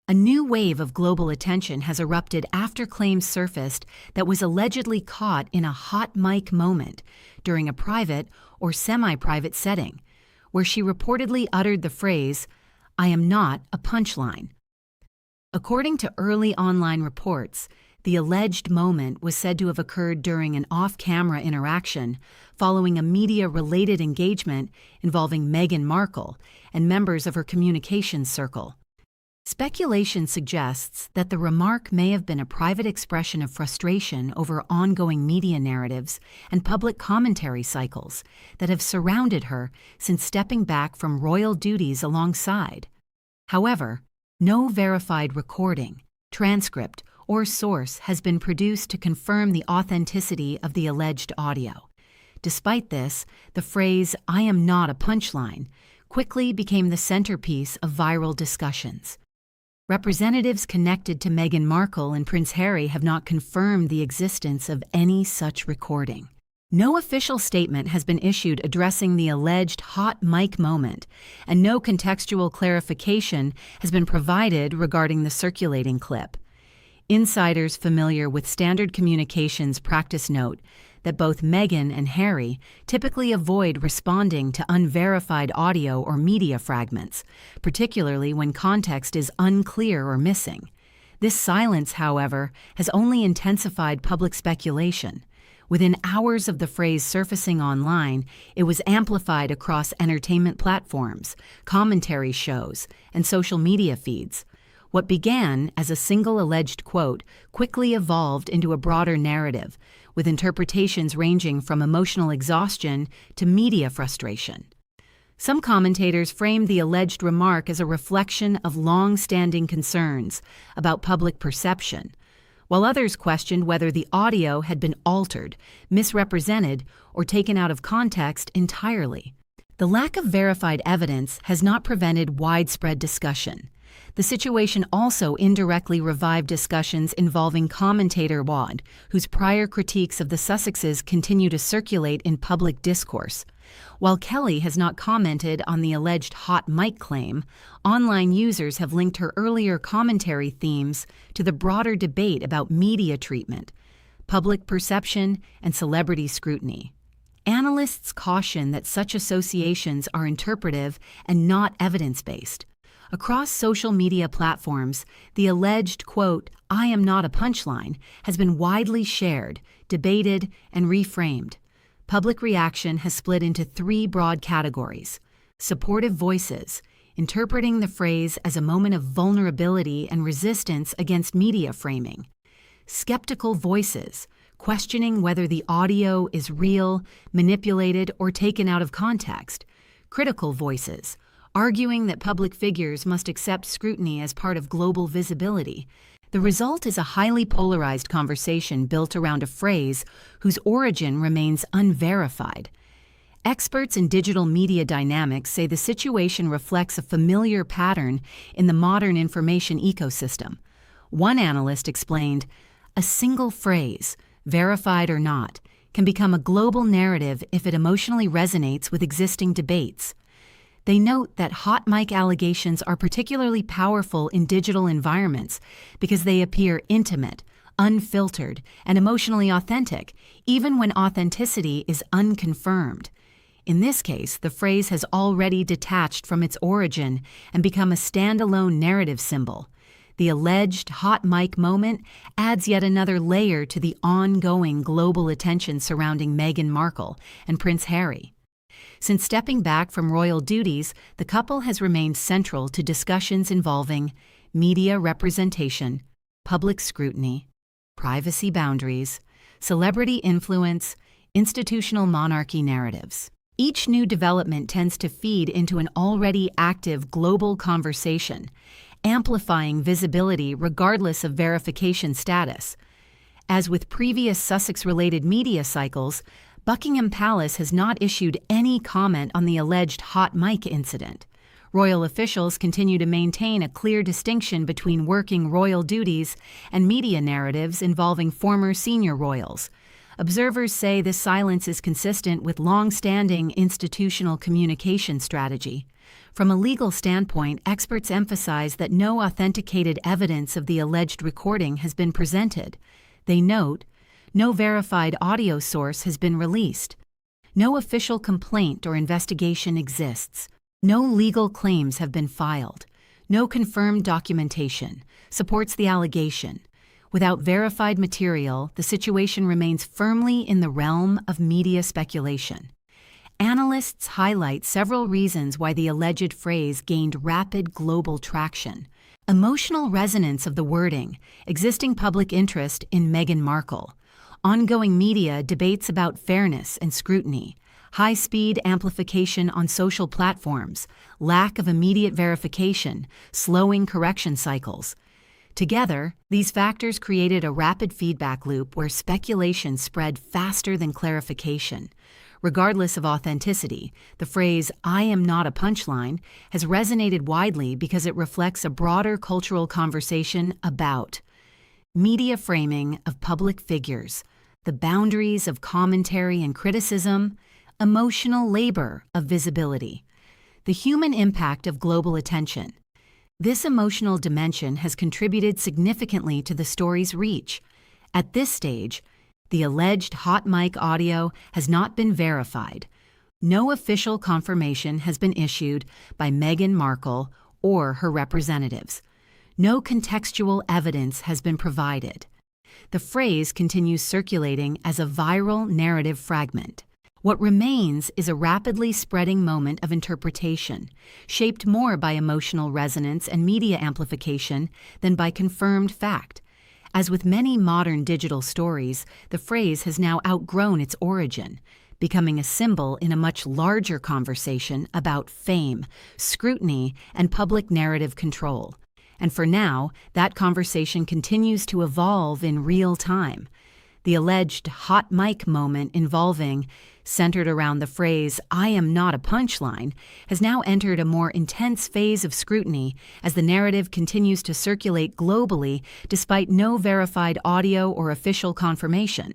A new wave of global attention has erupted after claims surfaced that was allegedly caught in a hot mic moment during a private or semi-private setting, where she reportedly uttered the phrase, "I am not a punchline." According to early online reports, the alleged moment was said to have occurred during an off-camera interaction following a media-related engagement involving Meghan Markle and members of her communications circle. Speculation suggests that the remark may have been a private expression of frustration over ongoing media narratives and public commentary cycles that have surrounded her since stepping back from royal duties alongside. However, no verified recording, transcript, or source has been produced to confirm the authenticity of the alleged audio. Despite this, the phrase, "I am not a punchline," quickly became the centerpiece of viral discussions. Representatives connected to Meghan Markle and Prince Harry have not confirmed the existence of any such recording. No official statement has been issued addressing the alleged hot mic moment, and no contextual clarification has been provided regarding the circulating clip. Insiders familiar with standard communications practice note that both Meghan and Harry typically avoid responding to unverified audio or media fragments, particularly when context is unclear or missing. This silence, however, has only intensified public speculation. Within hours of the phrase surfacing online, it was amplified across entertainment platforms, commentary shows, and social media feeds. What began as a single alleged quote quickly evolved into a broader narrative, with interpretations ranging from emotional exhaustion to media frustration. Some commentators framed the alleged remark as a reflection of long-standing concerns about public perception, while others questioned whether the audio had been altered, misrepresented, or taken out of context entirely. The lack of verified evidence has not prevented widespread discussion. The situation also indirectly revived discussions involving commentator Wad, whose prior critiques of the Sussexes continue to circulate in public discourse. While Kelly has not commented on the alleged hot mic claim, online users have linked her earlier commentary themes to the broader debate about media treatment, public perception, and celebrity scrutiny. Analysts caution that such associations are interpretive and not evidence-based. Across social media platforms, the alleged, quote, "I am not a punchline," has been widely shared, debated, and reframed. Public reaction has split into three broad categories: supportive voices, interpreting the phrase as a moment of vulnerability and resistance against media framing; skeptical voices, questioning whether the audio is real, manipulated, or taken out of context; critical voices, arguing that public figures must accept scrutiny as part of global visibility. The result is a highly polarized conversation built around a phrase whose origin remains unverified. Experts in digital media dynamics say the situation reflects a familiar pattern in the modern information ecosystem. One analyst explained, "A single phrase, verified or not, can become a global narrative if it emotionally resonates with existing debates." They note that hot mic allegations are particularly powerful in digital environments because they appear intimate, unfiltered, and emotionally authentic, even when authenticity is unconfirmed. In this case, the phrase has already detached from its origin and become a standalone narrative symbol. The alleged hot mic moment adds yet another layer to the ongoing global attention surrounding Meghan Markle and Prince Harry. Since stepping back from royal duties, the couple has remained central to discussions involving media representation, public scrutiny, privacy boundaries, celebrity influence, institutional monarchy narratives. Each new development tends to feed into an already active global conversation, amplifying visibility regardless of verification status. As with previous Sussex-related media cycles, Buckingham Palace has not issued any comment on the alleged hot mic incident. Royal officials continue to maintain a clear distinction between working royal duties and media narratives involving former senior royals, Observers say this silence is consistent with long-standing institutional communication strategy. From a legal standpoint, experts emphasize that no authenticated evidence of the alleged recording has been presented. They note, no verified audio source has been released. No official complaint or investigation exists. No legal claims have been filed. No confirmed documentation supports the allegation. Without verified material, the situation remains firmly in the realm of media speculation. Analysts highlight several reasons why the alleged phrase gained rapid global traction. Emotional resonance of the wording, existing public interest in Meghan Markle, ongoing media debates about fairness and scrutiny, high-speed amplification on social platforms, lack of immediate verification, slowing correction cycles. Together, these factors created a rapid feedback loop where speculation spread faster than clarification. Regardless of authenticity, the phrase, "I am not a punchline," has resonated widely because it reflects a broader cultural conversation about media framing of public figures, the boundaries of commentary and criticism, emotional labor of visibility, the human impact of global attention. This emotional dimension has contributed significantly to the story's reach. At this stage, the alleged hot mic audio has not been verified. No official confirmation has been issued by Meghan Markle or her representatives. No contextual evidence has been provided. The phrase continues circulating as a viral narrative fragment. What remains is a rapidly spreading moment of interpretation, shaped more by emotional resonance and media amplification than by confirmed fact. As with many modern digital stories, the phrase has now outgrown its origin, becoming a symbol in a much larger conversation about fame, scrutiny, and public narrative control. And for now, that conversation continues to evolve in real time. The alleged hot mic moment centered around the phrase, "I am not a punchline," has now entered a more intense phase of scrutiny as the narrative continues to circulate globally despite no verified audio or official confirmation.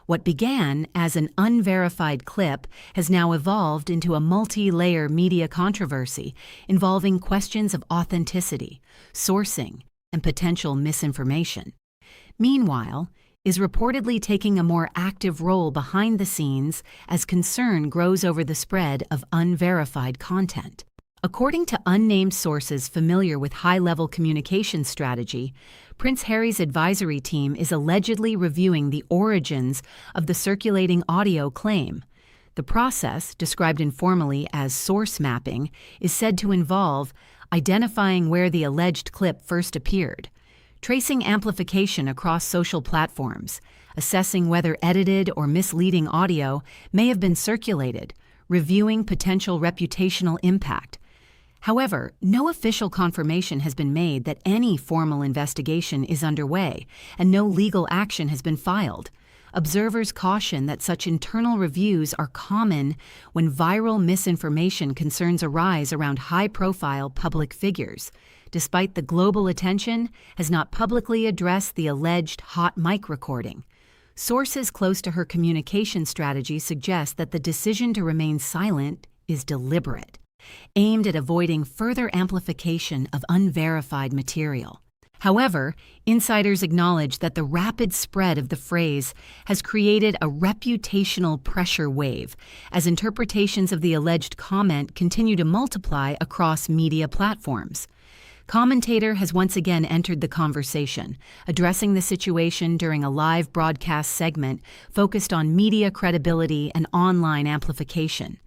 What began as an unverified clip has now evolved into a multi-layer media controversy involving questions of authenticity, sourcing, and potential misinformation. Meanwhile, is reportedly taking a more active role behind the scenes as concern grows over the spread of unverified content. According to unnamed sources familiar with high-level communication strategy, Prince Harry's advisory team is allegedly reviewing the origins of the circulating audio claim. The process, described informally as source mapping, is said to involve identifying where the alleged clip first appeared, tracing amplification across social platforms, assessing whether edited or misleading audio may have been circulated, reviewing potential reputational impact. However, no official confirmation has been made that any formal investigation is underway, and no legal action has been filed. Observers caution that such internal reviews are common when viral misinformation concerns arise around high-profile public figures. Despite the global attention, has not publicly addressed the alleged hot mic recording. Sources close to her communication strategy suggest that the decision to remain silent is deliberate, aimed at avoiding further amplification of unverified material. However, insiders acknowledge that the rapid spread of the phrase has created a reputational pressure wave as interpretations of the alleged comment continue to multiply across media platforms. Commentator has once again entered the conversation, addressing the situation during a live broadcast segment focused on media credibility and online amplification.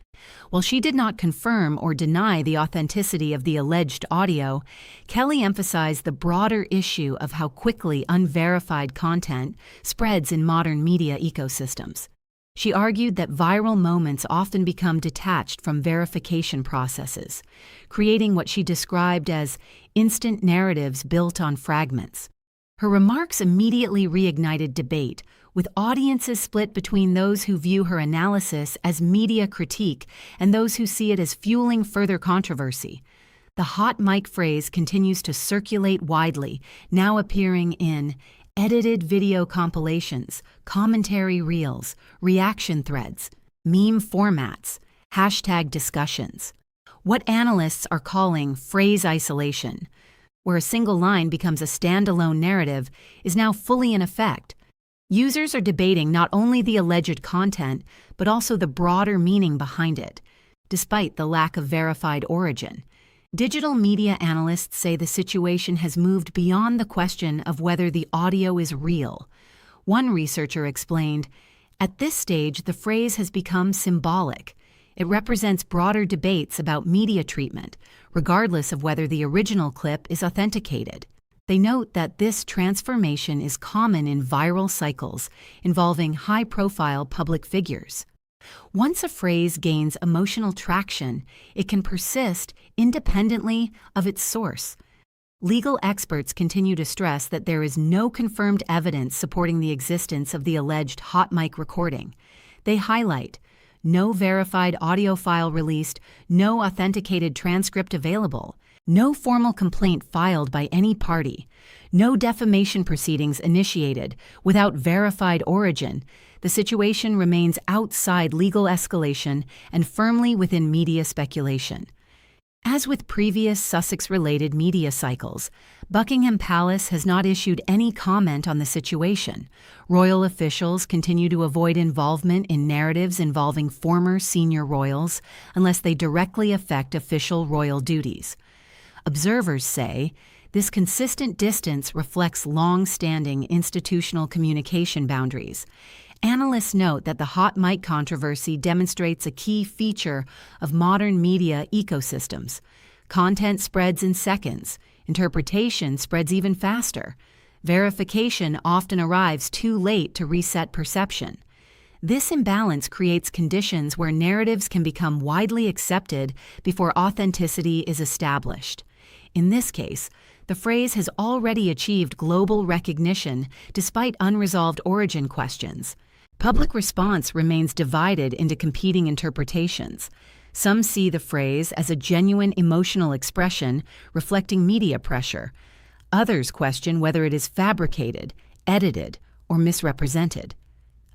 While she did not confirm or deny the authenticity of the alleged audio, Kelly emphasized the broader issue of how quickly unverified content spreads in modern media ecosystems. She argued that viral moments often become detached from verification processes, creating what she described as instant narratives built on fragments. Her remarks immediately reignited debate, with audiences split between those who view her analysis as media critique and those who see it as fueling further controversy. The hot mic phrase continues to circulate widely, now appearing in edited video compilations, commentary reels, reaction threads, meme formats, hashtag discussions. What analysts are calling phrase isolation, where a single line becomes a standalone narrative, is now fully in effect. Users are debating not only the alleged content, but also the broader meaning behind it, despite the lack of verified origin. Digital media analysts say the situation has moved beyond the question of whether the audio is real. One researcher explained, "At this stage, the phrase has become symbolic. It represents broader debates about media treatment, regardless of whether the original clip is authenticated." They note that this transformation is common in viral cycles involving high-profile public figures. Once a phrase gains emotional traction, it can persist independently of its source. Legal experts continue to stress that there is no confirmed evidence supporting the existence of the alleged hot mic recording. They highlight, no verified audio file released, no authenticated transcript available, no formal complaint filed by any party, no defamation proceedings initiated without verified origin. The situation remains outside legal escalation and firmly within media speculation. As with previous Sussex-related media cycles, Buckingham Palace has not issued any comment on the situation. Royal officials continue to avoid involvement in narratives involving former senior royals unless they directly affect official royal duties. Observers say this consistent distance reflects long-standing institutional communication boundaries. Analysts note that the hot mic controversy demonstrates a key feature of modern media ecosystems. Content spreads in seconds, interpretation spreads even faster. Verification often arrives too late to reset perception. This imbalance creates conditions where narratives can become widely accepted before authenticity is established. In this case, the phrase has already achieved global recognition despite unresolved origin questions. Public response remains divided into competing interpretations. Some see the phrase as a genuine emotional expression reflecting media pressure. Others question whether it is fabricated, edited, or misrepresented.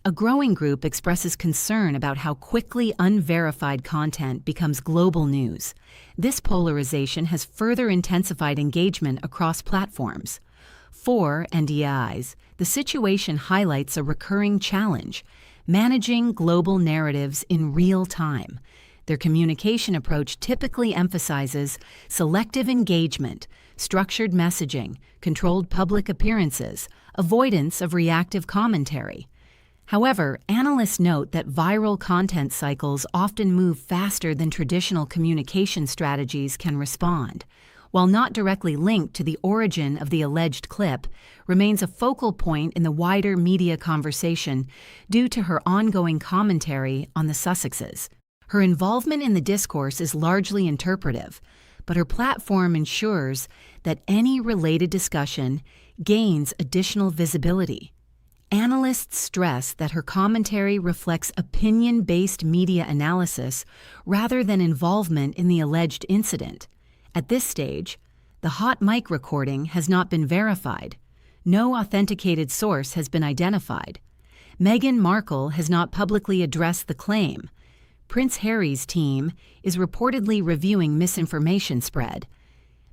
A growing group expresses concern about how quickly unverified content becomes global news. This polarization has further intensified engagement across platforms. For NDIs, the situation highlights a recurring challenge: managing global narratives in real time. Their communication approach typically emphasizes selective engagement, structured messaging, controlled public appearances, avoidance of reactive commentary. However, analysts note that viral content cycles often move faster than traditional communication strategies can respond. While not directly linked to the origin of the alleged clip, remains a focal point in the wider media conversation due to her ongoing commentary on the Sussexes. Her involvement in the discourse is largely interpretive, but her platform ensures that any related discussion gains additional visibility. Analysts stress that her commentary reflects opinion-based media analysis rather than involvement in the alleged incident. At this stage, the hot mic recording has not been verified. No authenticated source has been identified. Meghan Markle has not publicly addressed the claim. Prince Harry's team is reportedly reviewing misinformation spread.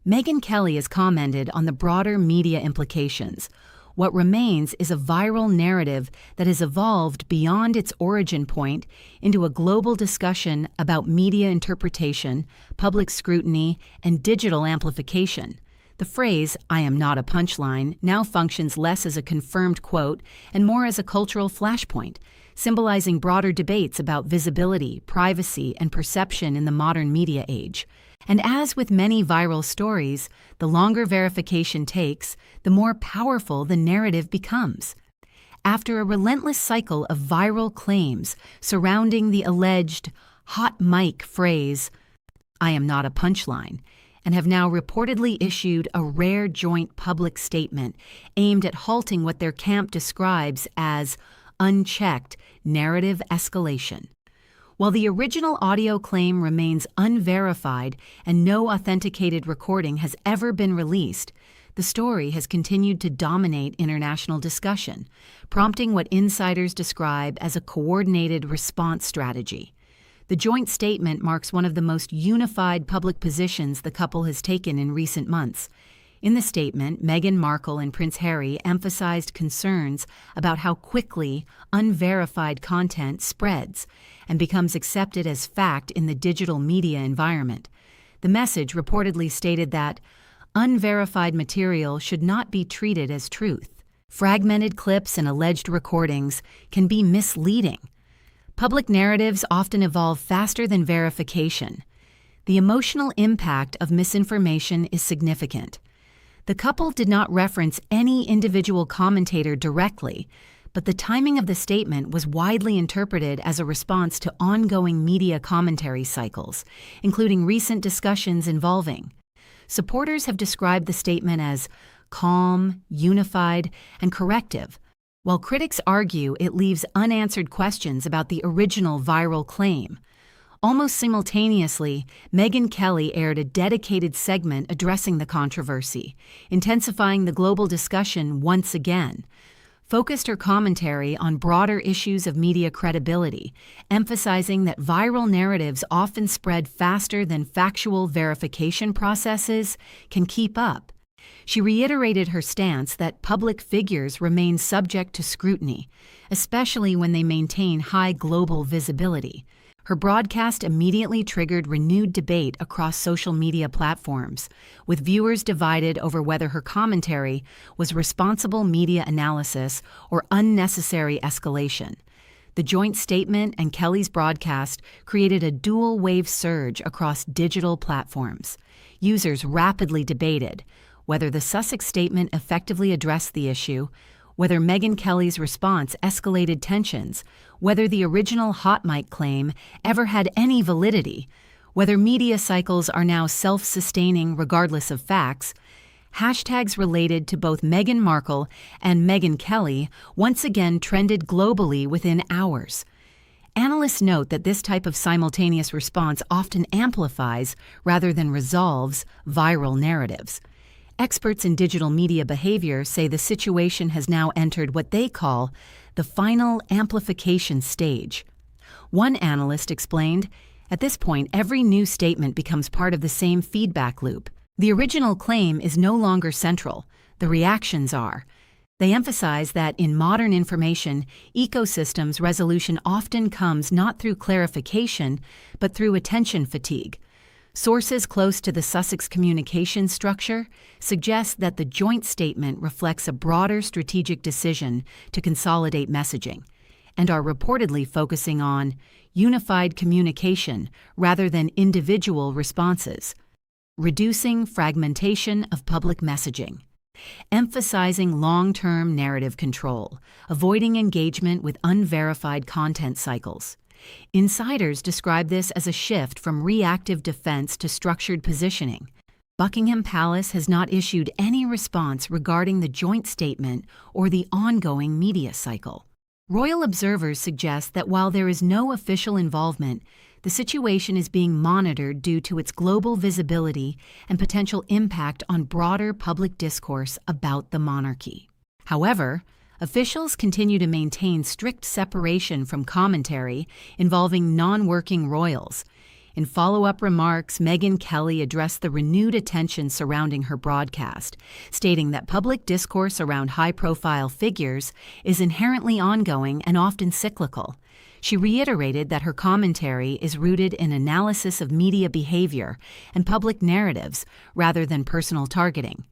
Meghan Kelly has commented on the broader media implications. What remains is a viral narrative that has evolved beyond its origin point into a global discussion about media interpretation, public scrutiny, and digital amplification. The phrase, "I am not a punchline," now functions less as a confirmed quote and more as a cultural flashpoint, symbolizing broader debates about visibility, privacy, and perception in the modern media age. And as with many viral stories, the longer verification takes, the more powerful the narrative becomes. After a relentless cycle of viral claims surrounding the alleged hot mic phrase, "I am not a punchline," and have now reportedly issued a rare joint public statement aimed at halting what their camp describes as unchecked narrative escalation. While the original audio claim remains unverified and no authenticated recording has ever been released, The story has continued to dominate international discussion, prompting what insiders describe as a coordinated response strategy. The joint statement marks one of the most unified public positions the couple has taken in recent months. In the statement, Meghan Markle and Prince Harry emphasized concerns about how quickly unverified content spreads and becomes accepted as fact in the digital media environment. The message reportedly stated that unverified material should not be treated as truth. Fragmented clips and alleged recordings can be misleading. Public narratives often evolve faster than verification. The emotional impact of misinformation is significant. The couple did not reference any individual commentator directly, but the timing of the statement was widely interpreted as a response to ongoing media commentary cycles, including recent discussions involving. Supporters have described the statement as calm, unified, and corrective, while critics argue it leaves unanswered questions about the original viral claim. Almost simultaneously, Megyn Kelly aired a dedicated segment addressing the controversy, intensifying the global discussion once again. Focused her commentary on broader issues of media credibility, emphasizing that viral narratives often spread faster than factual verification processes can keep up. She reiterated her stance that public figures remain subject to scrutiny, especially when they maintain high global visibility. Her broadcast immediately triggered renewed debate across social media platforms, with viewers divided over whether her commentary was responsible media analysis or unnecessary escalation. The joint statement and Kelly's broadcast created a dual-wave surge across digital platforms. Users rapidly debated whether the Sussex statement effectively addressed the issue, whether Megyn Kelly's response escalated tensions, whether the original hot mic claim ever had any validity, whether media cycles are now self-sustaining regardless of facts. Hashtags related to both Meghan Markle and Megyn Kelly once again trended globally within hours. Analysts note that this type of simultaneous response often amplifies, rather than resolves, viral narratives. Experts in digital media behavior say the situation has now entered what they call the final amplification stage. One analyst explained, "At this point, every new statement becomes part of the same feedback loop. The original claim is no longer central, the reactions are." They emphasize that in modern information ecosystems, resolution often comes not through clarification, but through attention fatigue. Sources close to the Sussex communication structure suggest that the joint statement reflects a broader strategic decision to consolidate messaging, and are reportedly focusing on unified communication rather than individual responses, reducing fragmentation of public messaging, emphasizing long-term narrative control, avoiding engagement with unverified content cycles. Insiders describe this as a shift from reactive defense to structured positioning. Buckingham Palace has not issued any response regarding the joint statement or the ongoing media cycle. Royal observers suggest that while there is no official involvement, the situation is being monitored due to its global visibility and potential impact on broader public discourse about the monarchy. However, officials continue to maintain strict separation from commentary involving non-working royals. In follow-up remarks, Megyn Kelly addressed the renewed attention surrounding her broadcast, stating that public discourse around high-profile figures is inherently ongoing and often cyclical. She reiterated that her commentary is rooted in analysis of media behavior and public narratives rather than personal targeting.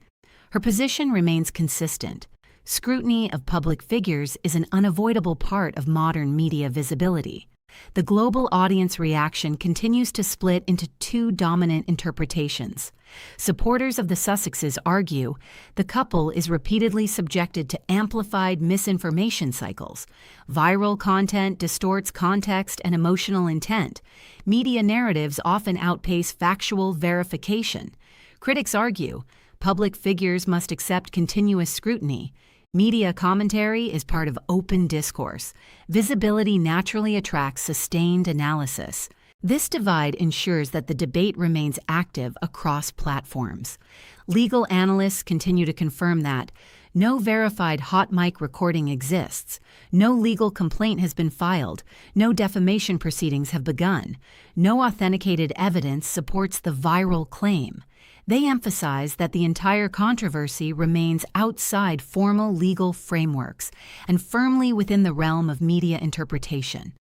Her position remains consistent. Scrutiny of public figures is an unavoidable part of modern media visibility. The global audience reaction continues to split into two dominant interpretations. Supporters of the Sussexes argue the couple is repeatedly subjected to amplified misinformation cycles. Viral content distorts context and emotional intent. Media narratives often outpace factual verification. Critics argue public figures must accept continuous scrutiny. Media commentary is part of open discourse. Visibility naturally attracts sustained analysis. This divide ensures that the debate remains active across platforms. Legal analysts continue to confirm that no verified hot mic recording exists, no legal complaint has been filed, no defamation proceedings have begun, no authenticated evidence supports the viral claim. They emphasize that the entire controversy remains outside formal legal frameworks and firmly within the realm of media interpretation.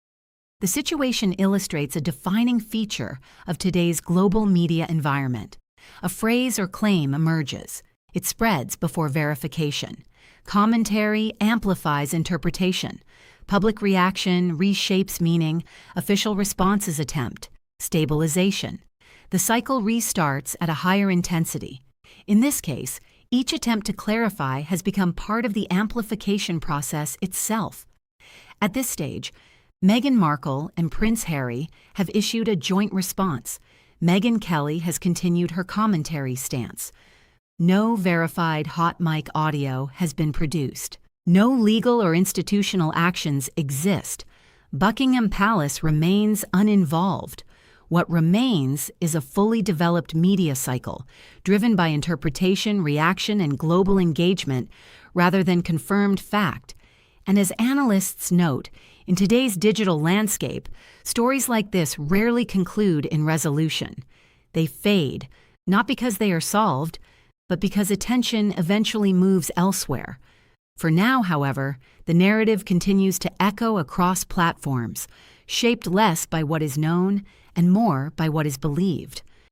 The situation illustrates a defining feature of today's global media environment. A phrase or claim emerges. It spreads before verification. Commentary amplifies interpretation. Public reaction reshapes meaning. Official responses attempt stabilization. The cycle restarts at a higher intensity. In this case, each attempt to clarify has become part of the amplification process itself. At this stage, Meghan Markle and Prince Harry have issued a joint response. Meghan Kelly has continued her commentary stance. No verified hot mic audio has been produced. No legal or institutional actions exist. Buckingham Palace remains uninvolved. What remains is a fully developed media cycle, driven by interpretation, reaction, and global engagement, rather than confirmed fact. And as analysts note, in today's digital landscape, stories like this rarely conclude in resolution. They fade, not because they are solved, but because attention eventually moves elsewhere. For now, however, the narrative continues to echo across platforms, shaped less by what is known and more by what is believed.